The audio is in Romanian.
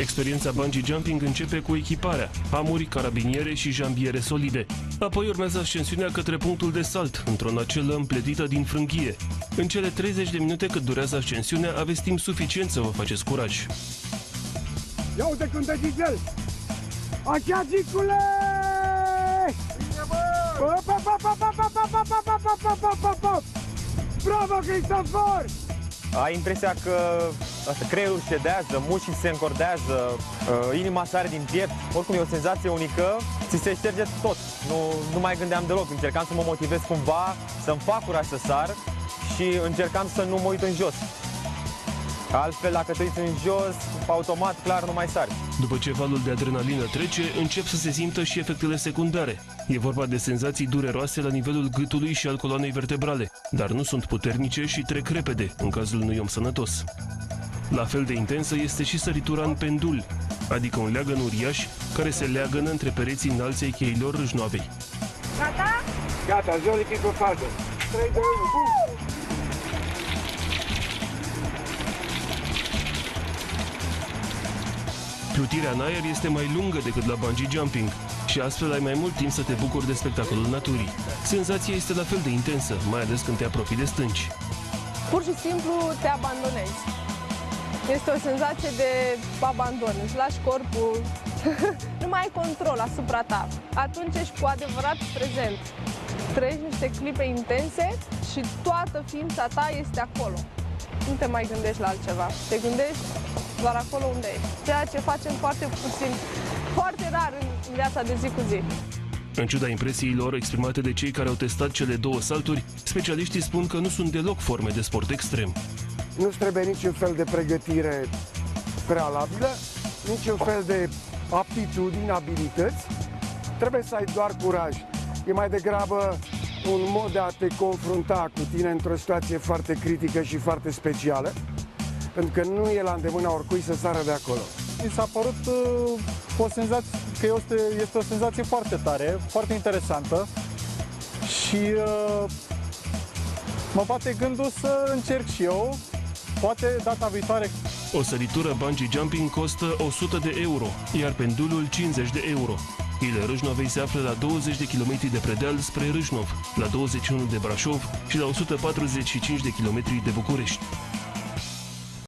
Experiența bungee jumping începe cu echiparea, amuri, carabiniere și jambiere solide. Apoi urmează ascensiunea către punctul de salt, într-o nacelă împletită din frânghie. În cele 30 de minute cât durează ascensiunea, aveți timp suficient să vă faceți curaj. Ia uite cum te el! Așa, zicule! Bravo, Cristofor! Ai impresia că creierul cedează, mușchii se încordează, inima sare din piept. Oricum e o senzație unică, ți se șterge tot. Nu mai gândeam deloc, încercam să mă motivez cumva, să-mi fac curaj să sar și încercam să nu mă uit în jos. Altfel, dacă te uiți în jos, automat, clar, nu mai sari. După ce valul de adrenalină trece, încep să se simtă și efectele secundare. E vorba de senzații dureroase la nivelul gâtului și al coloanei vertebrale, dar nu sunt puternice și trec repede, în cazul unui om sănătos. La fel de intensă este și săritura în pendul, adică un leagăn uriaș care se leagănă între pereții înalți ai cheilor râșnoavei. Gata? Gata, Zoli, pe fază. 3, 2, 1, bum! Plutirea în aer este mai lungă decât la bungee jumping și astfel ai mai mult timp să te bucuri de spectacolul naturii. Senzația este la fel de intensă, mai ales când te apropii de stânci. Pur și simplu te abandonezi. Este o senzație de abandon, îți lași corpul, nu mai ai control asupra ta. Atunci ești cu adevărat prezent. Trăiești niște clipe intense și toată ființa ta este acolo. Nu te mai gândești la altceva, te gândești doar acolo unde ești. Ceea ce facem foarte puțin, foarte rar în viața de zi cu zi. În ciuda impresiilor exprimate de cei care au testat cele două salturi, specialiștii spun că nu sunt deloc forme de sport extrem. Nu-ți trebuie niciun fel de pregătire prealabilă, niciun fel de aptitudini, abilități. Trebuie să ai doar curaj. E mai degrabă un mod de a te confrunta cu tine într-o situație foarte critică și foarte specială, pentru că nu e la îndemâna oricui să sară de acolo. Mi s-a părut o senzație, că este o senzație foarte tare, foarte interesantă și mă bate gândul să încerc și eu, poate data viitoare. O săritură bungee jumping costă 100 de euro, iar pendulul 50 de euro. Cheile Râșnovei se află la 20 de km de predeal spre Râșnov, la 21 de Brașov și la 145 de km de București.